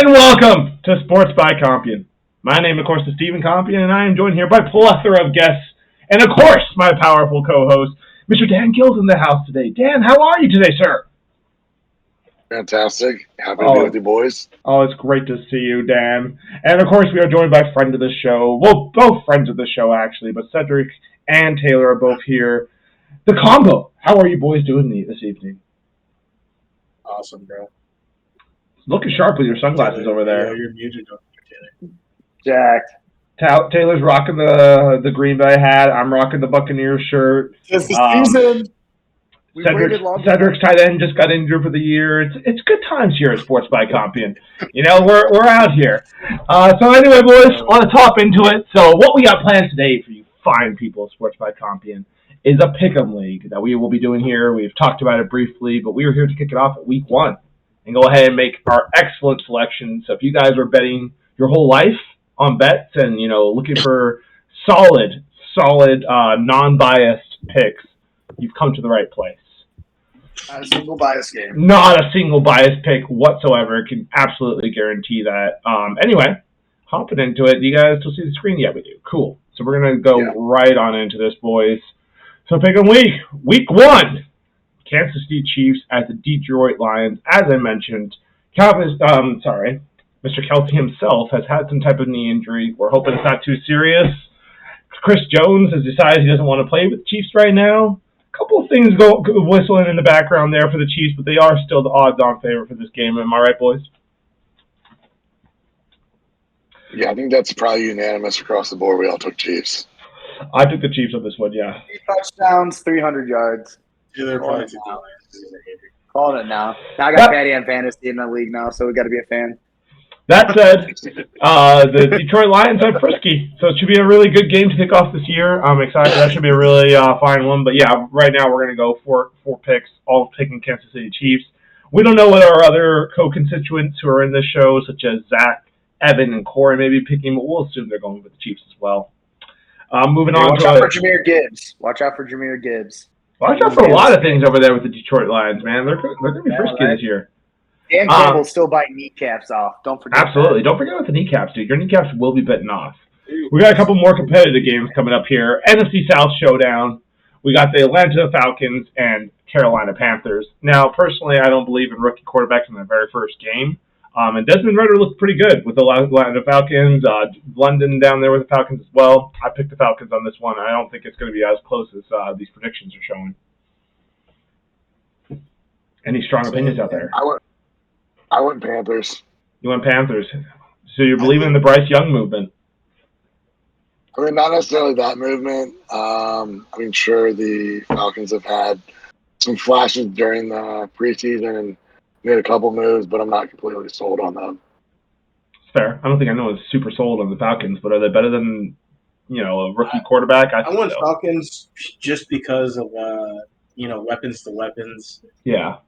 And welcome to Sports by Compion. My name, of course, is Stephen Compion, and I am joined here by a plethora of guests, and of course, my powerful co-host, Mr. Dan Gill's in the house today. Dan, how are you today, sir? Fantastic. Happy to be with you boys. Oh, it's great to see you, Dan. And of course, we are joined by friend of the show. Well, both friends of the show, actually, but Cedric and Taylor are both here. The combo. How are you boys doing this evening? Awesome, bro. Looking sharp with your sunglasses over there. Yeah, you're muted over there, Taylor. Jacked. Taylor's rocking the Green Bay hat. I'm rocking the Buccaneers shirt. It's the season. Cedric's tight end just got injured for the year. It's good times here at Sports by Compion. You know, we're out here. So anyway, boys, want to top into it. So what we got planned today for you fine people of Sports by Compion is a pick'em league that we will be doing here. We've talked about it briefly, but we are here to kick it off at week 1 and go ahead and make our excellent selection. So if you guys are betting your whole life on bets and, you know, looking for solid, non-biased picks, you've come to the right place. Not a single bias game. Not a single bias pick whatsoever. Can absolutely guarantee that. Anyway, hopping into it. You guys still see the screen? Yeah, we do. Cool. So we're going to go right on into this, boys. So pick'em week 1. Kansas City Chiefs at the Detroit Lions. As I mentioned, Mr. Kelce himself has had some type of knee injury. We're hoping it's not too serious. Chris Jones has decided he doesn't want to play with the Chiefs right now. A couple of things go whistling in the background there for the Chiefs, but they are still the odds-on favorite for this game. Am I right, boys? Yeah, I think that's probably unanimous across the board. We all took Chiefs. I took the Chiefs on this one, yeah. 3 touchdowns, 300 yards. Calling it now. Now I got Patty on fantasy in the league now, so we got to be a fan. That said, the Detroit Lions are frisky, so it should be a really good game to kick off this year. I'm excited. That should be a really fine one. But yeah, right now we're going to go four picks, all picking Kansas City Chiefs. We don't know what our other co-constituents who are in this show, such as Zach, Evan, and Corey, may be picking, but we'll assume they're going with the Chiefs as well. Moving on Watch out for Jahmyr Gibbs. Watch out for a lot of things over there with the Detroit Lions, man. They're going to be frisky this year. Dan Campbell's still biting kneecaps off. Don't forget. Absolutely. That. Don't forget about the kneecaps, dude. Your kneecaps will be bitten off. We got a couple more competitive games coming up here. NFC South Showdown. We got the Atlanta Falcons and Carolina Panthers. Now, personally, I don't believe in rookie quarterbacks in their very first game. And Desmond Ridder looked pretty good with the Atlanta Falcons. London down there with the Falcons as well. I picked the Falcons on this one. I don't think it's going to be as close as these predictions are showing. Any strong opinions out there? I went Panthers. You went Panthers. So you're believing in the Bryce Young movement? I mean, not necessarily that movement. Sure, the Falcons have had some flashes during the preseason and made a couple moves, but I'm not completely sold on them. Fair. I don't think anyone's super sold on the Falcons, but are they better than, a rookie quarterback? I went Falcons just because of, weapons to weapons. Yeah.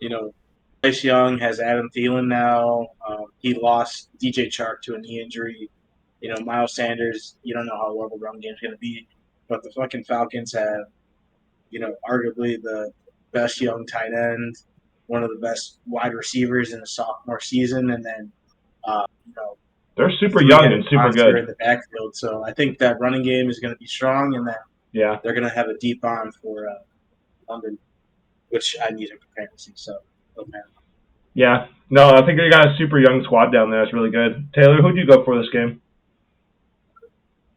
Bryce Young has Adam Thielen now. He lost DJ Chark to a knee injury. Miles Sanders, you don't know how well the run game's going to be. But the fucking Falcons have, arguably the best young tight end, one of the best wide receivers in the sophomore season, and then, they're super young and super good in the backfield. So I think that running game is going to be strong, and then they're going to have a deep arm for London, which I need in fantasy. So, okay. Yeah. No, I think they got a super young squad down there. It's really good. Taylor, who'd you go for this game?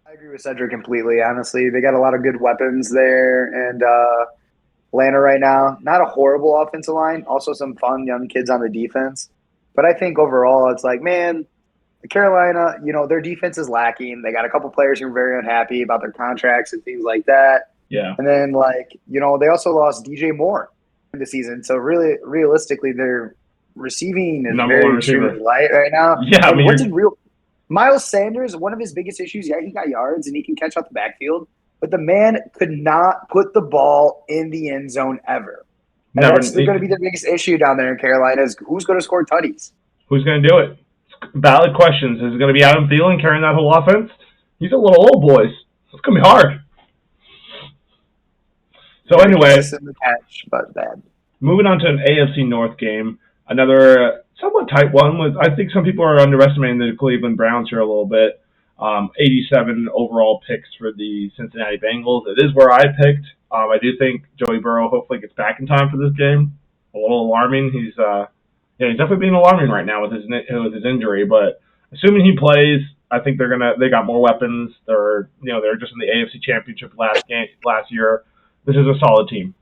I agree with Cedric completely, honestly. They got a lot of good weapons there, and Atlanta right now, not a horrible offensive line, also some fun young kids on the defense. But I think overall it's like, man, Carolina, their defense is lacking. They got a couple players who are very unhappy about their contracts and things like that. Yeah. And then, they also lost DJ Moore in the season. So really, realistically, their receiving is very extremely light right now. Yeah, Miles Sanders, one of his biggest issues, he got yards and he can catch out the backfield, but the man could not put the ball in the end zone ever. And that's going to be the biggest issue down there in Carolina is who's going to score tutties. Who's going to do it? Valid questions. Is it going to be Adam Thielen carrying that whole offense? He's a little old, boys. It's going to be hard. So anyway, but bad. Moving on to an AFC North game, another somewhat tight one. I think some people are underestimating the Cleveland Browns here a little bit. 87 overall picks for the Cincinnati Bengals. It is where I picked. I do think Joey Burrow hopefully gets back in time for this game. A little alarming. He's definitely being alarming right now with his injury. But assuming he plays, I think they got more weapons. They're just in the AFC Championship last year. This is a solid team.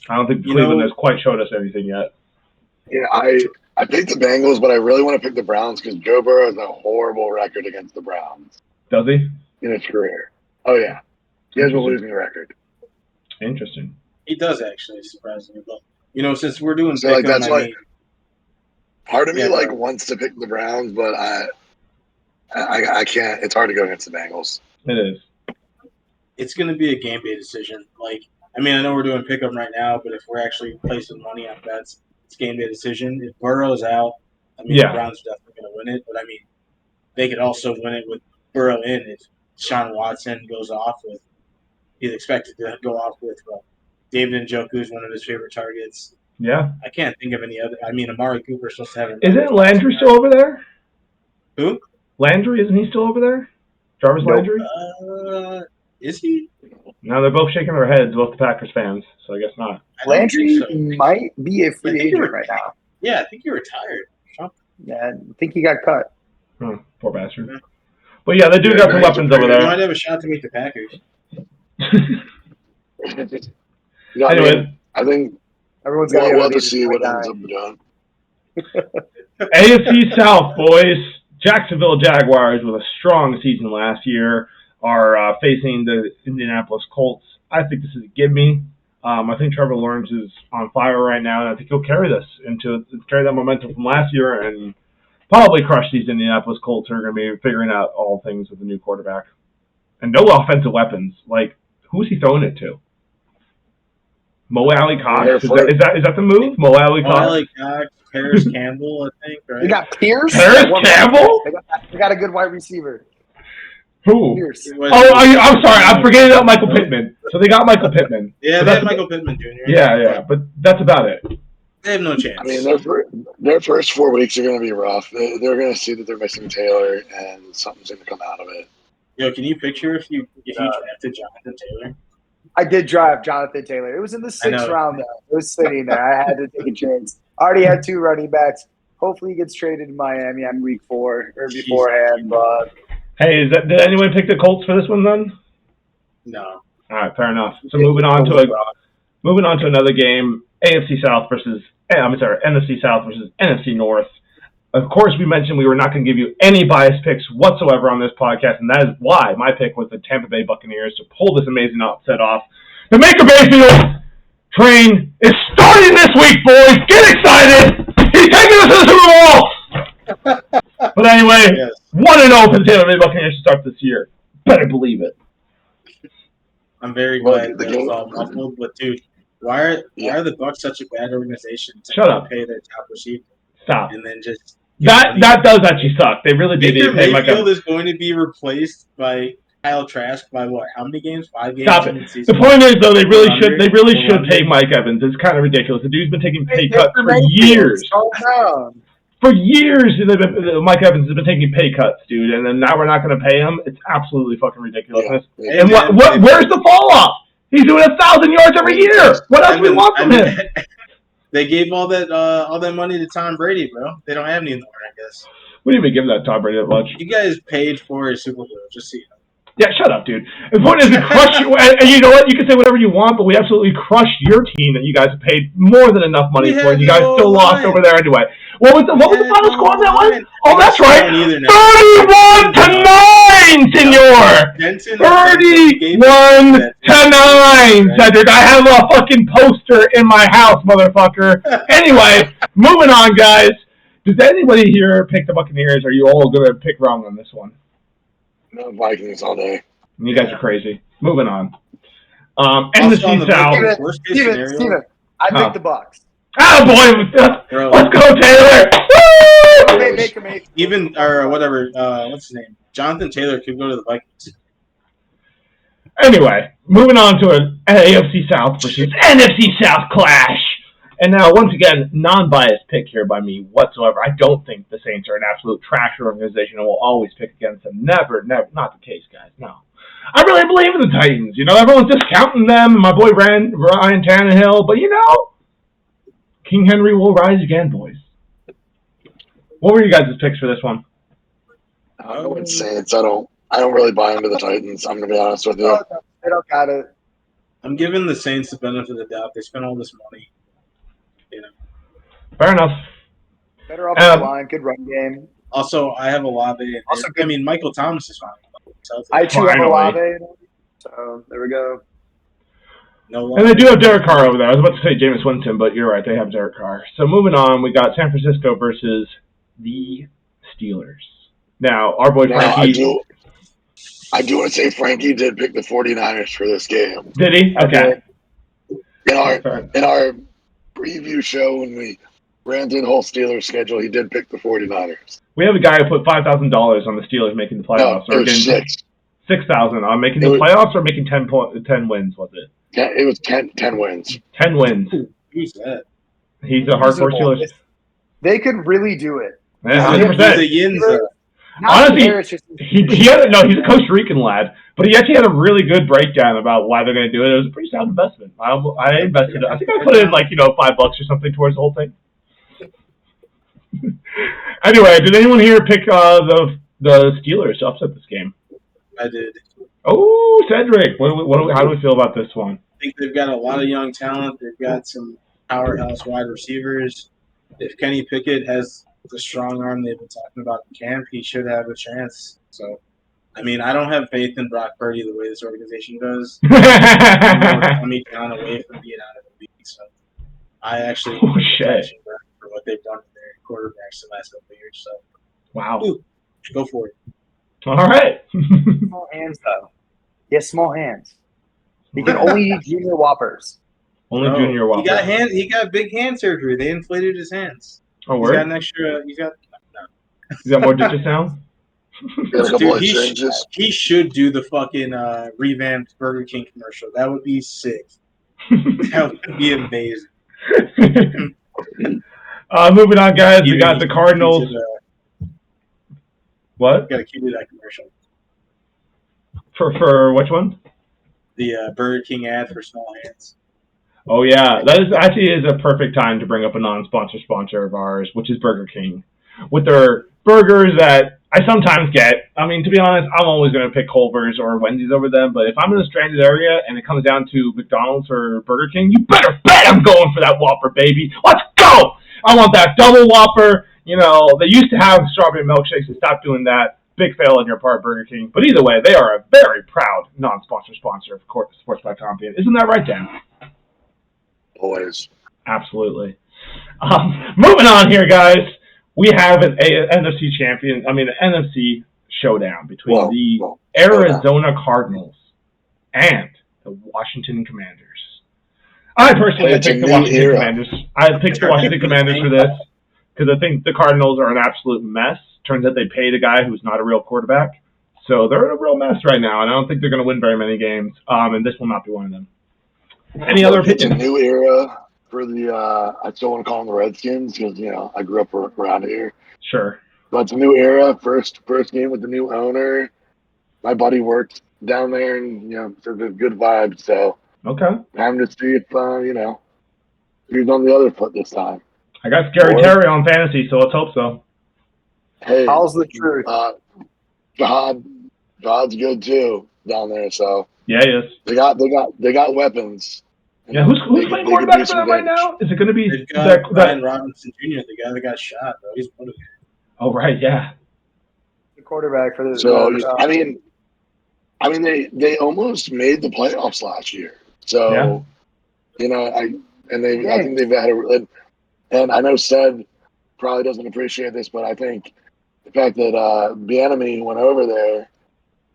I don't think Cleveland has quite showed us anything yet. Yeah, I picked the Bengals, but I really want to pick the Browns because Joe Burrow has a horrible record against the Browns. Does he? In his career. Oh, yeah. He has a losing record. Interesting. He does, actually, surprisingly. But, since we're doing that's why part of me wants to pick the Browns, but I can't. It's hard to go against the Bengals. It is. It's going to be a game day decision. I know we're doing pick 'em right now, but if we're actually placing money on bets, it's game day decision. If Burrow's out, the Browns are definitely going to win it. But they could also win it with Burrow in if Deshaun Watson goes off with. He's expected to go off with David Njoku is one of his favorite targets. Yeah. I can't think of any other. Amari Cooper's supposed to have. Isn't Landry still over there? Who? Landry, isn't he still over there? Jarvis Landry? Is he? No, they're both shaking their heads, both the Packers fans, so I guess not. Landry might be a free agent right now. Yeah, I think he retired. Yeah, I think he got cut. Oh, poor bastard. Yeah. But yeah, they do got some weapons over there. They might have a shot to meet the Packers. Anyway, I think everyone's got we'll have to see what ends up doing. AFC South, boys. Jacksonville Jaguars, with a strong season last year, are facing the Indianapolis Colts. I think this is a gimme. I think Trevor Lawrence is on fire right now, and I think he'll carry that momentum from last year and probably crush these Indianapolis Colts who are going to be figuring out all things with the new quarterback. And no offensive weapons. Who's he throwing it to? Mo Alley Cox? Is that the move? Mo Alley Cox? Mo Alley Cox, Paris Campbell, I think, right? They got Pierce? Paris Campbell? They got a good wide receiver. Who? Pierce. I'm sorry. I'm forgetting about Michael Pittman. So they got Michael Pittman. Yeah, so they have Michael Pittman Jr. Yeah, but that's about it. They have no chance. Their first 4 weeks are going to be rough. They're going to see that they're missing Taylor, and something's going to come out of it. Yo, can you picture if you drafted Jonathan Taylor? I did draft Jonathan Taylor. It was in the 6th round, though. It was sitting there. I had to take a chance. I already had 2 running backs. Hopefully he gets traded to Miami on week 4 or beforehand. But hey, did anyone pick the Colts for this one then? No. All right, fair enough. So moving on to another game, NFC South versus NFC South versus NFC North. Of course, we mentioned we were not going to give you any biased picks whatsoever on this podcast, and that is why my pick was the Tampa Bay Buccaneers to pull this amazing upset off. The Baker Mayfield train is starting this week, boys. Get excited! He's taking us to the Super Bowl! But anyway, 1-0 for the Tampa Bay Buccaneers to start this year. Better believe it. I'm very glad that it's all muffled, but dude, why are the Bucs such a bad organization to pay their top receiver? Stop. And then just that does actually suck. They really did. Baker Mayfield is going to be replaced by Kyle Trask by what? How many games? 5 games. Stop it. The point is, though, they really should pay Mike Evans. It's kind of ridiculous. The dude's been taking pay cuts for years. For years, Mike Evans has been taking pay cuts, dude, and then now we're not going to pay him. It's absolutely fucking ridiculous. Yeah. And where's the fall off? He's doing 1,000 yards every year. What else do we want from him? They gave all that money to Tom Brady, bro. They don't have any more, I guess. We didn't even give that Tom Brady that much. You guys paid for a Super Bowl, just so you know. Yeah, shut up, dude. The point is, we crushed you. And you know what? You can say whatever you want, but we absolutely crushed your team that you guys have paid more than enough money for, and you guys still lost over there anyway. What was the final score on that one? Oh, that's right. 31-9, senor. 31-9, Cedric. I have a fucking poster in my house, motherfucker. Anyway, moving on, guys. Does anybody here pick the Buccaneers? Are you all going to pick wrong on this one? No, Vikings all day. You guys are crazy. Moving on. NFC South. Steven, I picked the Bucs. Oh boy! Let's go, Taylor! Woo! Even or whatever. What's his name? Jonathan Taylor could go to the Vikings. Anyway, moving on to an AFC South versus NFC South clash. And now, once again, non-biased pick here by me whatsoever. I don't think the Saints are an absolute trash organization and will always pick against them. Never, not the case, guys. No. I really believe in the Titans. Everyone's discounting them, and my boy Ryan Tannehill. But, King Henry will rise again, boys. What were you guys' picks for this one? I would Saints. I don't really buy into the Titans. I'm going to be honest with you. They don't got it. I'm giving the Saints the benefit of the doubt. They spent all this money. Fair enough. Better offensive line, good run game. Also, I have Olave. Michael Thomas is fine. I too have Olave. So there we go. And they do have Derek Carr over there. I was about to say Jameis Winston, but you're right. They have Derek Carr. So moving on, we got San Francisco versus the Steelers. Now, our boy Frankie. I do want to say Frankie did pick the 49ers for this game. Did he? Okay. In our preview show, when we ran through the whole Steelers schedule, he did pick the 49ers. We have a guy who put $5,000 on the Steelers making the playoffs. No, it was $6,000 on making the playoffs or making 10 wins, was it? Yeah, it was 10 wins. 10 wins. Who's that? He's a hardcore Steelers. They could really do it. Yeah, 100%. Honestly, he's a Costa Rican lad, but he actually had a really good breakdown about why they're going to do it. It was a pretty sound investment. I invested. I think I put in $5 or something towards the whole thing. Anyway, did anyone here pick the Steelers to upset this game? I did. Oh, Cedric, how do we feel about this one? I think they've got a lot of young talent. They've got some powerhouse wide receivers. If Kenny Pickett has the strong arm they've been talking about in camp, he should have a chance. So, I don't have faith in Brock Purdy the way this organization does. I'm coming down away from being out of the league. So, I actually for what they've done to their quarterbacks the last couple of years. So, wow, go for it. All right. Small hands though. He has small hands. He can only eat junior whoppers. Junior whoppers. He got big hand surgery. They inflated his hands. Oh, he's got an extra. He's got more digits now. Dude, he should do the fucking revamped Burger King commercial. That would be sick. That would be amazing. Moving on, guys. We got the Cardinals. What? Got to keep that commercial. For which one? The Burger King ad for small hands. Oh yeah, that is a perfect time to bring up a sponsor of ours, which is Burger King, with their burgers that I sometimes get. To be honest, I'm always going to pick Culver's or Wendy's over them, but if I'm in a stranded area and it comes down to McDonald's or Burger King, you better bet I'm going for that Whopper, baby. Let's go! I want that double Whopper. They used to have strawberry milkshakes. They stopped doing that. Big fail on your part, Burger King. But either way, they are a very proud non-sponsor sponsor of Sports by Compian. Isn't that right, Dan? Always. Absolutely. Moving on here, guys. We have an NFC showdown between the Arizona Cardinals and the Washington Commanders. I personally picked the Washington Commanders. I picked the Washington Commanders for this because I think the Cardinals are an absolute mess. Turns out they paid a guy who's not a real quarterback. So they're in a real mess right now, and I don't think they're going to win very many games. And this will not be one of them. Any other opinions? It's a new era for the, I still want to call them the Redskins because, I grew up around here. Sure. But it's a new era. First game with the new owner. My buddy worked down there and, so there's good vibes. So, time to see if, who's on the other foot this time. I got Scary Terry on fantasy, so let's hope so. Hey. How's the truth? God's good too down there, so. Yeah, he is. They got weapons. Yeah, who's playing quarterback for them right now? Is it going to be Ryan Robinson Jr., the guy that got shot, bro? He's motivated. Oh, right, yeah. The quarterback for the. So they almost made the playoffs last year. So, I think they've had and I know Sed probably doesn't appreciate this, but I think the fact that Bieniemy went over there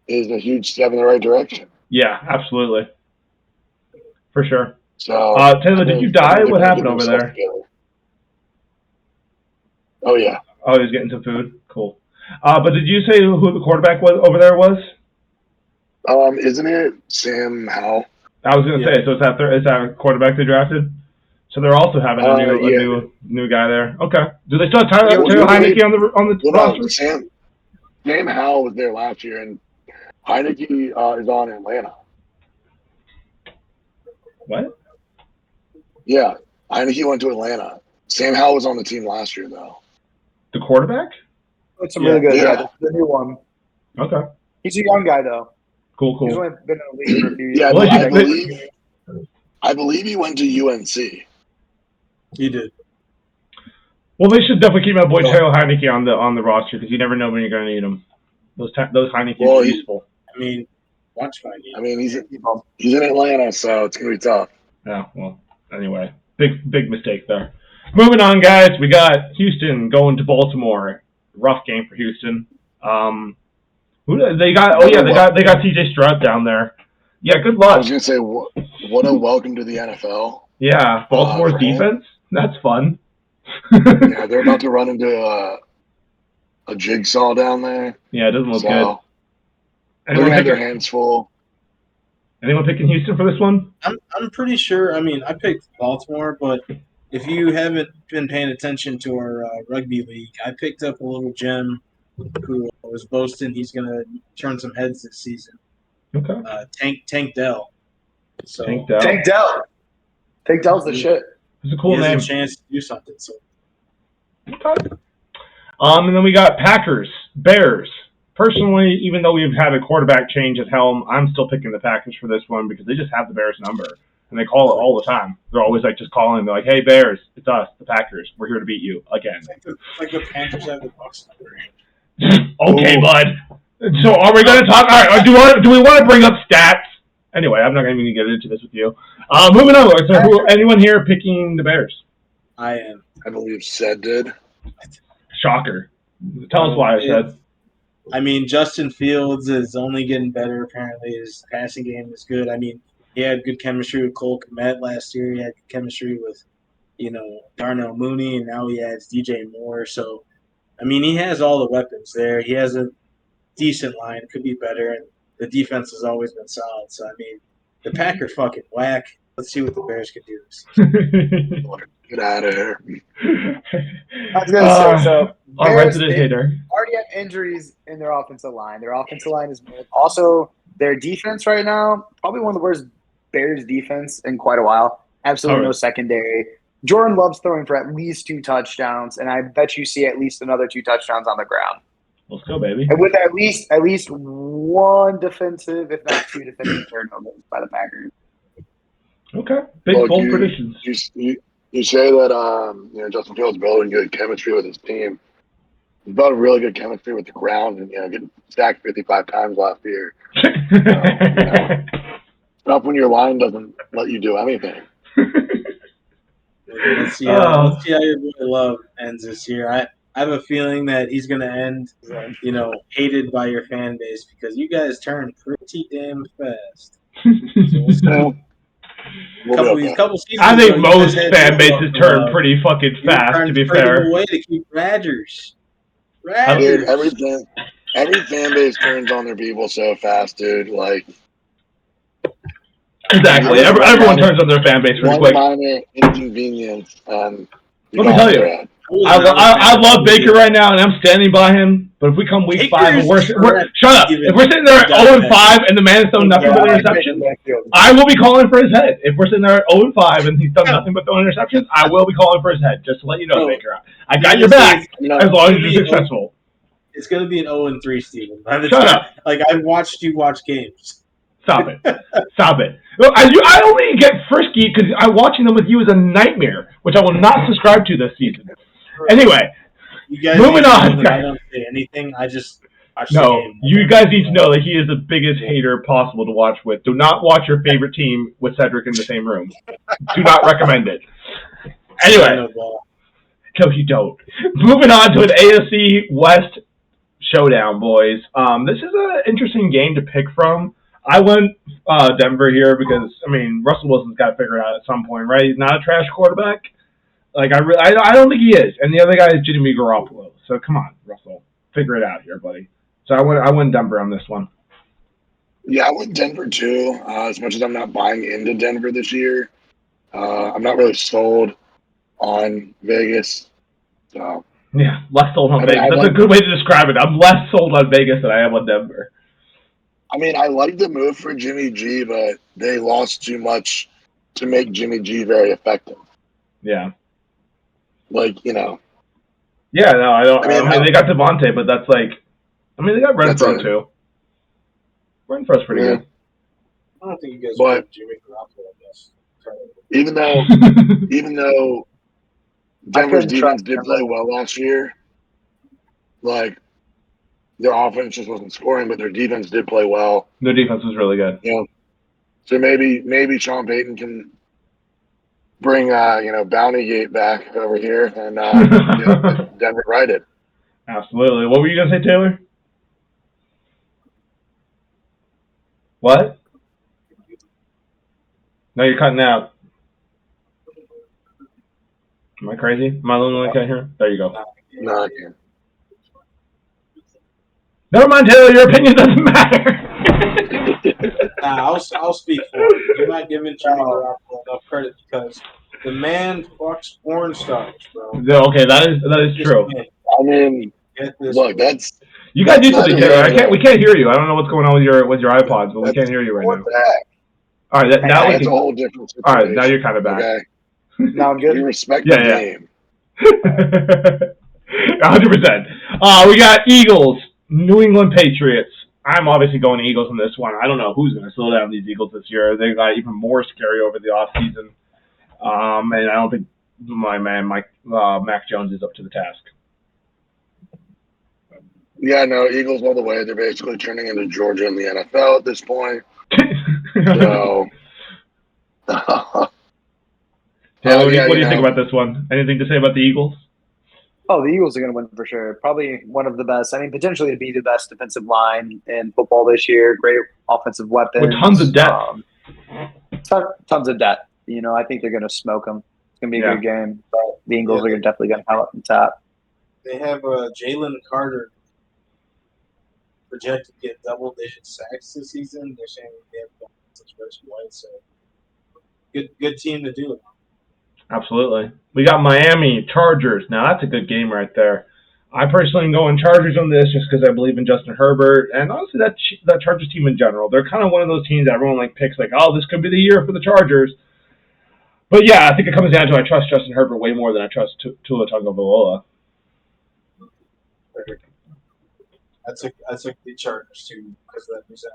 is a huge step in the right direction. Yeah, absolutely. For sure. So, Taylor, did you die? What happened over there? Oh, yeah. Oh, he's getting some food? Cool. But did you say who the quarterback over there was? Isn't it Sam Howell? I was going to say, so is that quarterback they drafted? So they're also having a new guy there. Okay. Do they still have Taylor Heineke on the roster? Sam Howell was there last year, and Heineke is on Atlanta. What? Yeah, Heineke went to Atlanta. Sam Howell was on the team last year, though. The quarterback? It's really good. Yeah, the new one. Okay. He's a young guy, though. Cool. He's only been in the league for a few years. Yeah, I believe he went to UNC. He did. Well, they should definitely keep my boy Taylor Heineke on the roster because you never know when you're going to need him. Those Heineke are useful. I mean, watch Heineke. I mean, he's in Atlanta, so it's going to be tough. Yeah, well, anyway. Big mistake there. Moving on, guys. We got Houston going to Baltimore. Rough game for Houston. They got CJ Stroud down there. Yeah, good luck. I was going to say, what a welcome to the NFL. Yeah, Baltimore's defense. That's fun. Yeah, they're about to run into a jigsaw down there. Yeah, it doesn't look good. They're going to have their hands full. Anyone picking Houston for this one? I'm pretty sure. I mean, I picked Baltimore, but if you haven't been paying attention to our rugby league, I picked up a little gem who was boasting he's going to turn some heads this season. Okay. Tank Dell. So Tank Dell's the shit. It's a cool name. He has a chance to do something. So. Okay. And then we got Packers, Bears. Personally, even though we've had a quarterback change at helm, I'm still picking the Packers for this one because they just have the Bears number. And they call it all the time. They're always just calling. They're like, hey, Bears, it's us, the Packers. We're here to beat you again. Like the Panthers have the Bucs number. Okay, bud. So are we going to talk? All right, do we want to bring up stats? Anyway, I'm not going to even get into this with you. Moving on. So anyone here picking the Bears? I am. I believe Ced did. Shocker. Tell us why, Ced. I mean, Justin Fields is only getting better, apparently. His passing game is good. I mean, he had good chemistry with Cole Kmet last year. He had good chemistry with, Darnell Mooney, and now he has DJ Moore. So, I mean, he has all the weapons there. He has a decent line. It could be better, and the defense has always been solid. So, I mean, the Packers fucking whack. Let's see what the Bears can do. Get out of here. I was going to say, so our resident hater already have injuries in their offensive line. Their offensive line is good. Also, their defense right now, probably one of the worst Bears defense in quite a while. Absolutely no secondary. Jordan Love's throwing for at least 2 touchdowns, and I bet you see at least another 2 touchdowns on the ground. Let's go, baby. And with at least one defensive, if not 2 defensive turnovers by the Packers. Okay. Bold predictions. You say that Justin Fields building good chemistry with his team. He's built really good chemistry with the ground and getting sacked 55 times last year. Not when your line doesn't let you do anything. Let's see how your boy Love ends this year. I have a feeling that he's going to end, hated by your fan base because you guys turn pretty damn fast. So couple seasons I think most fan bases turn pretty fucking fast, to be fair. Way to keep Rodgers. Dude, every fan base turns on their people so fast, dude. Like, exactly. Everyone turns on their fan base really quick. One minor inconvenience. Let me tell you, I love Baker right now, and I'm standing by him. But if we come week 5 and we're shut up. If we're sitting there at 0-5 and the man has done nothing but interceptions, I will be calling for his head. If we're sitting there at 0-5 and he's done nothing but throwing interceptions, I will be calling for his head. Just to let you know, Baker, I got your back as long as you're successful. It's going to be an 0-3, Steven. Shut up. Like, I've watched you watch games. Stop it. Stop it. Look, I only get frisky because watching them with you is a nightmare, which I will not subscribe to this season. Anyway, moving on. I don't say anything. I just watch the game. You guys need to know that he is the biggest hater possible to watch with. Do not watch your favorite team with Cedric in the same room. Do not recommend it. Anyway. No, you don't. Moving on to an AFC West showdown, boys. This is an interesting game to pick from. I went Denver here because, Russell Wilson's got to figure it out at some point, right? He's not a trash quarterback. Like, I don't think he is. And the other guy is Jimmy Garoppolo. So, come on, Russell. Figure it out here, buddy. So, I went Denver on this one. Yeah, I went Denver, too. As much as I'm not buying into Denver this year. I'm not really sold on Vegas. So Yeah, less sold on I mean, Vegas. That's a good way to describe it. I'm less sold on Vegas than I am on Denver. I like the move for Jimmy G, but they lost too much to make Jimmy G very effective. Yeah. Like, you know. Yeah, no, I don't. I mean, they got Devontae, but that's like, they got That's Renfro it. too. Renfro's pretty Yeah. good. I don't think you guys But- put Jimmy Garoppolo on this. even though Denver's defense did play well last year, like their offense just wasn't scoring, but their defense did play well. Their defense was really good. You know, so maybe Sean Payton can bring Bounty Gate back over here and get Denver righted. Absolutely. What were you gonna say, Taylor? What? No, you're cutting out. Am I crazy? Am I the only one can't hear? There you go. No, I can't. Never mind, Taylor. Your opinion doesn't matter. I'll speak for him. You're not giving Jimmy Garoppolo enough credit because the man fucks porn stars, bro. Okay, that is true. I mean, look, that's you guys need not something a- here. We can't hear you. I don't know what's going on with your iPods, but we can't hear you right now. All right, now we that's can. a whole different situation. All right, now you're kind of back. Okay, No, I'm good. you respect Yeah, the yeah. game. 100%. We got Eagles, New England Patriots. I'm obviously going Eagles in this one. I don't know who's going to slow down these Eagles this year. They got even more scary over the offseason. And I don't think my man Mac Jones is up to the task. Yeah, no, Eagles all the way. They're basically turning into Georgia in the NFL at this point. So, Taylor, what do you think about this one? Anything to say about the Eagles? Oh, the Eagles are going to win for sure. Probably one of the best. I mean, potentially to be the best defensive line in football this year. Great offensive weapons. With tons of depth. Tons of depth. I think they're going to smoke them. It's going to be a good game. But the Eagles are definitely going to come up on top. They have Jalen Carter projected to get double-digit sacks this season. They're saying they have such first white, so good team to do it. Absolutely. We got Miami Chargers. Now that's a good game right there. I personally am going Chargers on this just because I believe in Justin Herbert and honestly that Chargers team in general. They're kind of one of those teams that everyone picks oh, this could be the year for the Chargers. But yeah, I think it comes down to I trust Justin Herbert way more than I trust Tua Tagovailoa. I took the Chargers too because of that reason.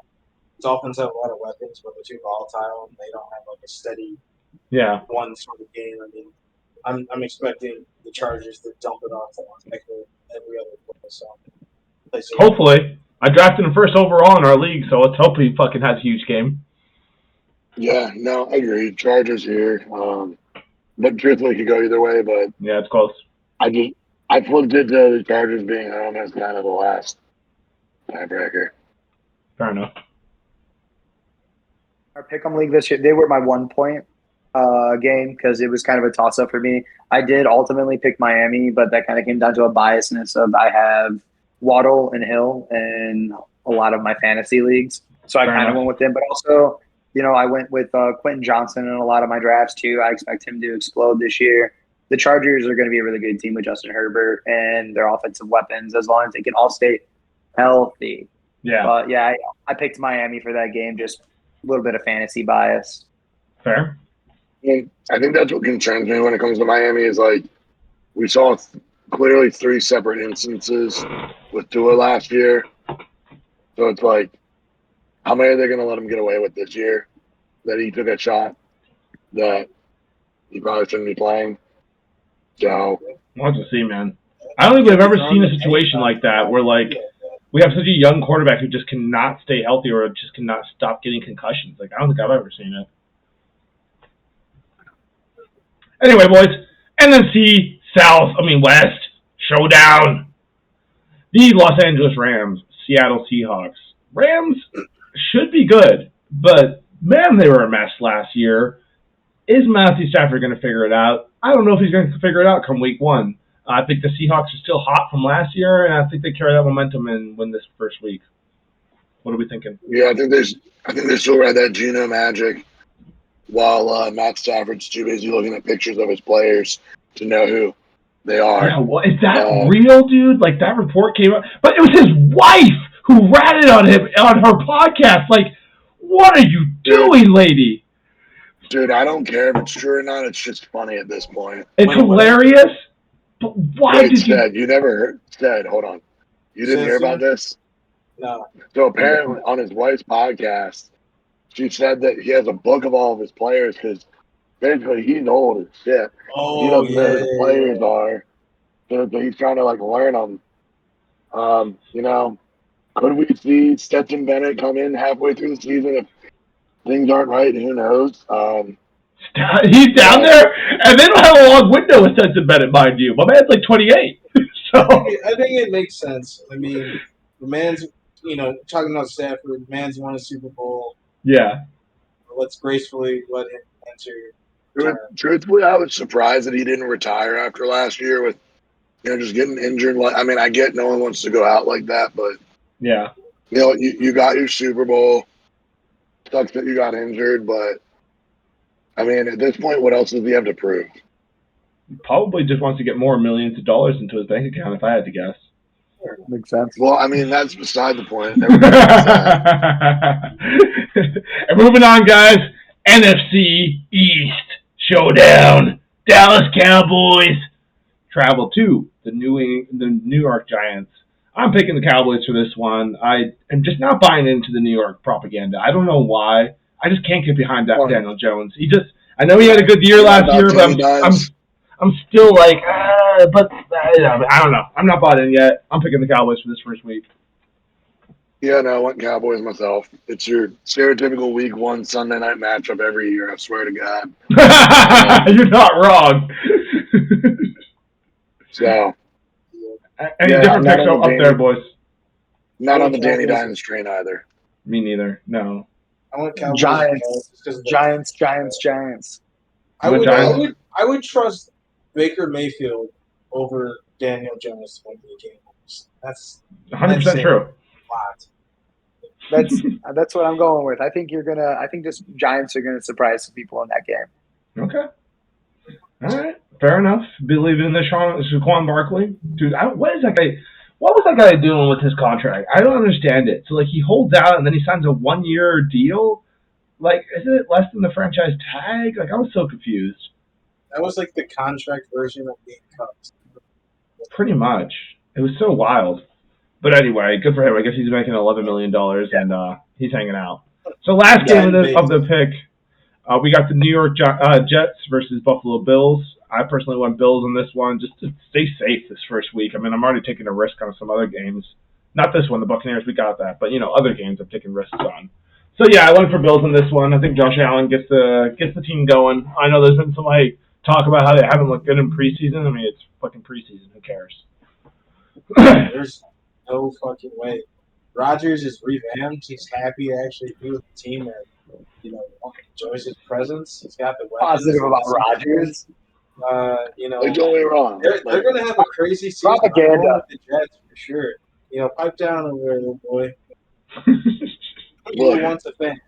Its offense have a lot of weapons, but they're too volatile and they don't have a steady one sort of game. I mean, I'm expecting the Chargers to dump it off on every other play. So hopefully, I drafted him first overall in our league, so let's hope he fucking has a huge game. Yeah, no, I agree. Chargers here, but truthfully, it could go either way. But yeah, it's close. I flipped it to the Chargers being home as kind of the last tiebreaker. Fair enough. Our pick'em league this year, they were my 1 point game because it was kind of a toss up for me. I did ultimately pick Miami, but that kind of came down to a biasness of I have Waddle and Hill in a lot of my fantasy leagues, so I kind of went with them. But also, I went with Quentin Johnson in a lot of my drafts too. I expect him to explode this year. The Chargers are going to be a really good team with Justin Herbert and their offensive weapons as long as they can all stay healthy. Yeah. But yeah, I picked Miami for that game, just a little bit of fantasy bias. Fair. I think that's what concerns me when it comes to Miami is we saw clearly 3 separate instances with Tua last year. So it's how many are they going to let him get away with this year that he took a shot that he probably shouldn't be playing? So we'll have to see, man. I don't think we've ever seen a situation like that where we have such a young quarterback who just cannot stay healthy or just cannot stop getting concussions. I don't think I've ever seen it. Anyway, boys, NFC West showdown. The Los Angeles Rams, Seattle Seahawks. Rams should be good, but man, they were a mess last year. Is Matthew Stafford going to figure it out? I don't know if he's going to figure it out come week 1. I think the Seahawks are still hot from last year, and I think they carry that momentum and win this first week. What are we thinking? Yeah, I think they still ride that Geno magic. while Matt Stafford's too busy looking at pictures of his players to know who they are. Yeah, what is that real, dude? Like that report came out, but it was his wife who ratted on him on her podcast. Like, what are you doing, lady? Dude, I don't care if it's true or not. It's just funny at this point. It's hilarious. But why did you? You never heard? Hold on. You didn't hear about this? No. So apparently, on his wife's podcast, she said that he has a book of all of his players because basically he's old as shit. He doesn't know who the players are, so he's trying to like learn them. Could we see Stetson Bennett come in halfway through the season if things aren't right? Who knows? He's down there, and they don't have a long window with Stetson Bennett, mind you. My man's like 28. So I think it makes sense. I mean, the man's, talking about Stafford, the man's won a Super Bowl. Yeah. Let's gracefully let him enter. Truthfully, I was surprised that he didn't retire after last year with, just getting injured. I mean, I get no one wants to go out like that, but yeah, you got your Super Bowl. Sucks that you got injured, but I mean, at this point, what else does he have to prove? He probably just wants to get more millions of dollars into his bank account, if I had to guess. Makes sense. Well, I mean, that's beside the point. And moving on, guys. NFC East Showdown. Dallas Cowboys travel to the New York Giants. I'm picking the Cowboys for this one. I am just not buying into the New York propaganda. I don't know why. I just can't get behind that Daniel Jones. I know he had a good year last year, but I'm still like, but I don't know. I'm not bought in yet. I'm picking the Cowboys for this first week. Yeah, no, I want Cowboys myself. It's your stereotypical Week 1 Sunday night matchup every year, I swear to God. You're not wrong. So, any different picks up there, boys? Not on the Danny Dimes train either. Me neither. No. I want Cowboys. Giants. I would trust Baker Mayfield over Daniel Jones to win the game. That's 100% true. That's what I'm going with. I think this Giants are gonna surprise some people in that game. Okay. All right. Fair enough. Believe in the Saquon Barkley. Dude, what is that guy? What was that guy doing with his contract? I don't understand it. So, he holds out and then he signs a 1-year deal? Isn't it less than the franchise tag? I was so confused. That was the contract version of being cut. Pretty much. It was so wild. But anyway, good for him. I guess he's making $11 million and he's hanging out. So last game of the pick, we got the New York Jets versus Buffalo Bills. I personally went Bills on this one just to stay safe this first week. I mean, I'm already taking a risk on some other games. Not this one, the Buccaneers, we got that. But, other games I'm taking risks on. So, yeah, I went for Bills on this one. I think Josh Allen gets the team going. I know there's been some, talk about how they haven't looked good in preseason. I mean, it's fucking preseason. Who cares? There's no fucking way. Rodgers is revamped. He's happy to actually be with the team that, enjoys his presence. He's got the weapons. Positive about Rodgers. Don't get me wrong. They're going to have a crazy season. Propaganda. With the Jets for sure. Pipe down over there, little boy. Look, He wants a fan.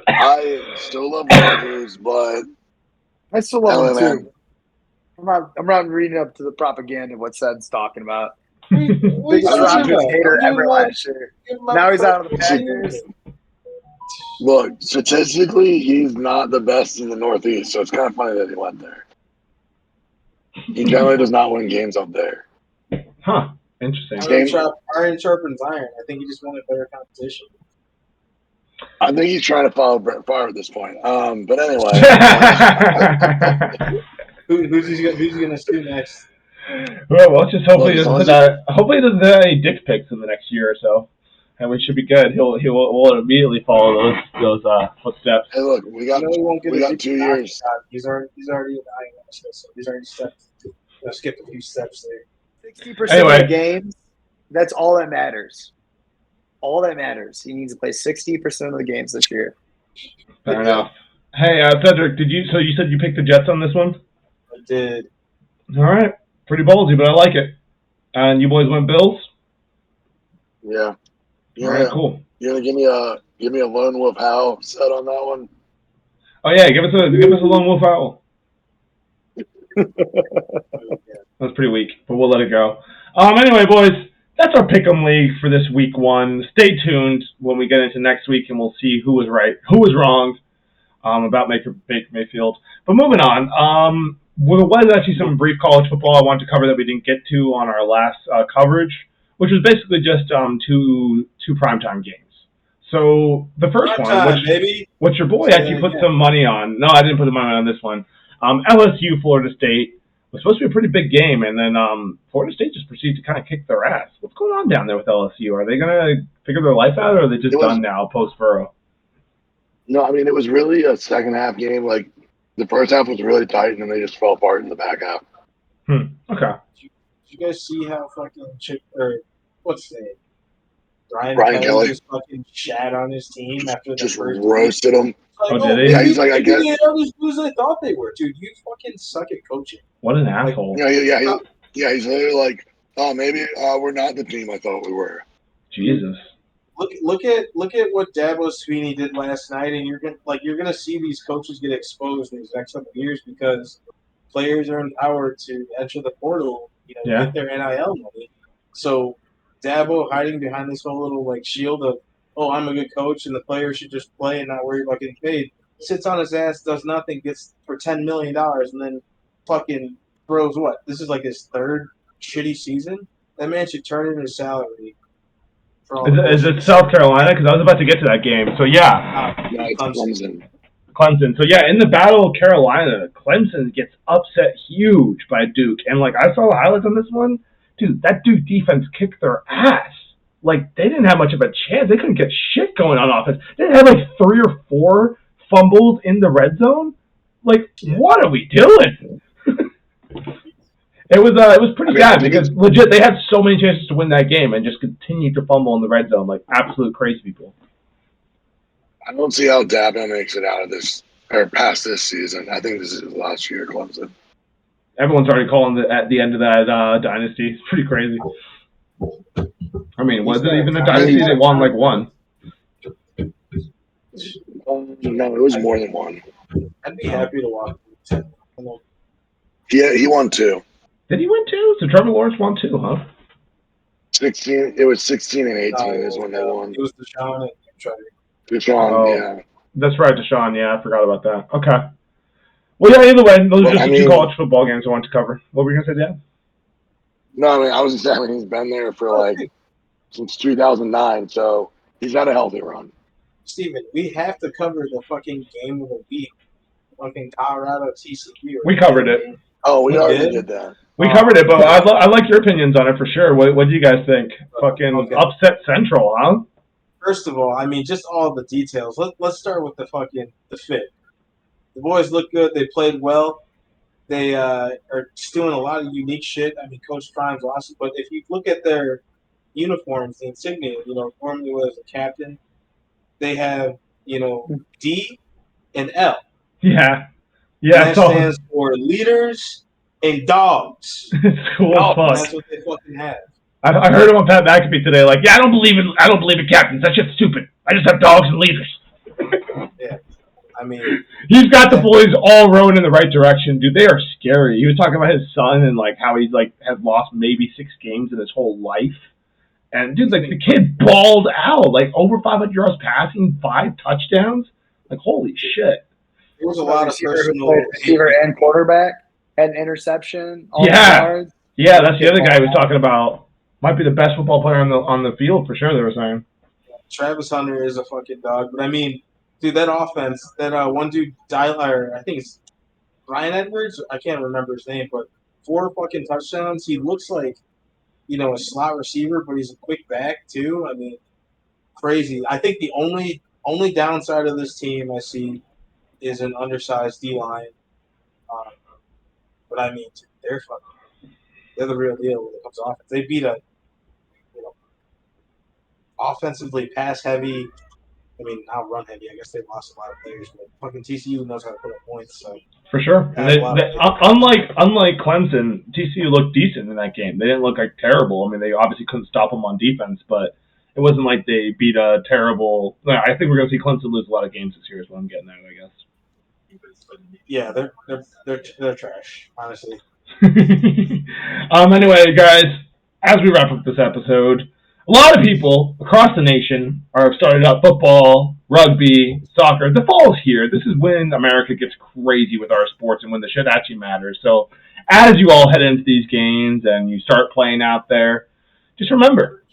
I still love Rodgers, but I still love him too. I'm not reading up to the propaganda of what Sed's talking about. Biggest Rodgers hater ever last year. Now he's out of the Packers. Look, statistically, he's not the best in the Northeast, so it's kind of funny that he went there. He generally does not win games up there. Huh. Interesting. Iron sharpens iron. I think he just wanted better competition. I think he's trying to follow Brett Favre at this point. But anyway. Who's he going to sue next? Well, just hopefully he doesn't have any dick pics in the next year or so. And we should be good. We'll immediately follow those footsteps. Hey, look, we got 2 years. He's already dying, so he's already stepped. Skip a few steps there. 60% of the games. That's all that matters. All that matters. He needs to play 60% of the games this year. Fair enough. Hey, Cedric, so you said you picked the Jets on this one? I did. All right. Pretty ballsy, but I like it. And you boys went Bills? Yeah. All right, cool. You gonna give me a lone wolf howl set on that one? Oh yeah, give us a lone wolf owl. That's pretty weak, but we'll let it go. Anyway, boys, that's our pick'em league for this week 1. Stay tuned when we get into next week, and we'll see who was right, who was wrong about Baker Mayfield. But moving on, there was actually some brief college football I wanted to cover that we didn't get to on our last coverage, which was basically just two primetime games. So the first which your boy actually put some money on. No, I didn't put the money on this one. LSU, Florida State was supposed to be a pretty big game, and then Florida State just proceeded to kind of kick their ass. What's going on down there with LSU? Are they going to figure their life out, or are they just done now post-Burrow? No, I mean, it was really a second half game. Like, the first half was really tight, and then they just fell apart in the back half. Okay. Did you guys see how fucking what's his name? Brian Kelly just fucking shat on his team after the just first roasted him. Like, did he? Yeah, he's like, I guess. Who's I thought they were, dude. You fucking suck at coaching. What an asshole. Yeah. He's literally like, oh, maybe we're not the team I thought we were. Jesus. Look at what Dabo Swinney did last night, and you're gonna see these coaches get exposed in these next couple of years because players are empowered to enter the portal, get their NIL money. So Dabo hiding behind this whole little like shield of, oh, I'm a good coach and the player should just play and not worry about getting paid. Sits on his ass, does nothing, gets for $10 million, and then fucking throws what? This is like his third shitty season. That man should turn in his salary. Is it South Carolina? Because I was about to get to that game. So yeah, Clemson. So yeah, in the Battle of Carolina, Clemson gets upset huge by Duke, and like I saw the highlights on this one. Dude, that Duke defense kicked their ass. Like, they didn't have much of a chance. They couldn't get shit going on offense. They had like 3 or 4 fumbles in the red zone. Like, what are we doing? It was pretty bad because legit they had so many chances to win that game and just continued to fumble in the red zone like absolute crazy people. I don't see how Dabo makes it out of this or past this season. I think this is his last year at Clemson. Everyone's already calling at the end of that dynasty. It's pretty crazy. I mean, was it even a dynasty? They won like 1. No, it was more than 1. I'd be happy to watch. Yeah, he won 2. Did he win 2? So Trevor Lawrence won 2, huh? 16. It was 16 and 18 is when they won. It was Deshaun and Trevor. Deshaun, yeah. That's right, Deshaun. Yeah, I forgot about that. Okay. Well, yeah, either way, those are just the 2 college football games I wanted to cover. What were you going to say, Dan? No, I mean, I was just saying he's been there for since 2009, so he's had a healthy run. Steven, we have to cover the fucking game of the week. Fucking Colorado TCU. We covered it. Oh, we already did that. We covered it, but I like your opinions on it for sure. What do you guys think? Fucking upset Central, huh? First of all, I mean, just all the details. Let's start with the fit. The boys look good. They played well. They are doing a lot of unique shit. I mean, Coach Prime's awesome. But if you look at their uniforms, the insignia, normally was a captain. They have, D and L. Yeah. Yeah. And that stands for leaders and dogs. It's cool as fuck. That's what they fucking have. I heard him on Pat McAfee today. Like, yeah, I don't believe in captains. That shit's stupid. I just have dogs and leaders. Yeah. I mean, he's got the boys all rowing in the right direction, dude. They are scary. He was talking about his son and like how he's like has lost maybe 6 games in his whole life. And dude, like the kid balled out, like over 500 yards passing, 5 touchdowns. Like holy shit. There was a lot of receiver and quarterback had an interception. Yeah, that's the other guy he was talking about. Might be the best football player on the field for sure. They were saying. Travis Hunter is a fucking dog, but I mean, dude, that offense, that one dude, I think it's Brian Edwards. I can't remember his name, but 4 fucking touchdowns. He looks like, a slot receiver, but he's a quick back too. I mean, crazy. I think the only downside of this team I see is an undersized D-line. But I mean, they're the real deal when it comes to offense. They beat a, offensively pass heavy. I mean, not run heavy. I guess they lost a lot of players, but fucking TCU knows how to put up points. So for sure, and unlike Clemson, TCU looked decent in that game. They didn't look like terrible. I mean, they obviously couldn't stop them on defense, but it wasn't like they beat a terrible. I think we're going to see Clemson lose a lot of games this year. Is what I'm getting at, I guess. Yeah, they're trash, honestly. Anyway, guys, as we wrap up this episode, a lot of people across the nation are started up football, rugby, soccer. The fall's here. This is when America gets crazy with our sports and when the shit actually matters. So, as you all head into these games and you start playing out there, just remember,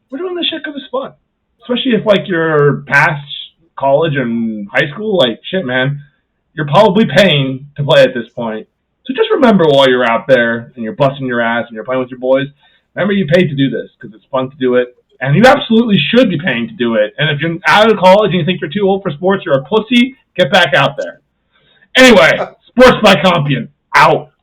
we're doing this shit because it's fun. Especially if, like, you're past college and high school, like, shit, man, you're probably paying to play at this point. So just remember while you're out there and you're busting your ass and you're playing with your boys, remember you paid to do this because it's fun to do it. And you absolutely should be paying to do it. And if you're out of college and you think you're too old for sports, you're a pussy, get back out there. Anyway, Sports by Compion, out.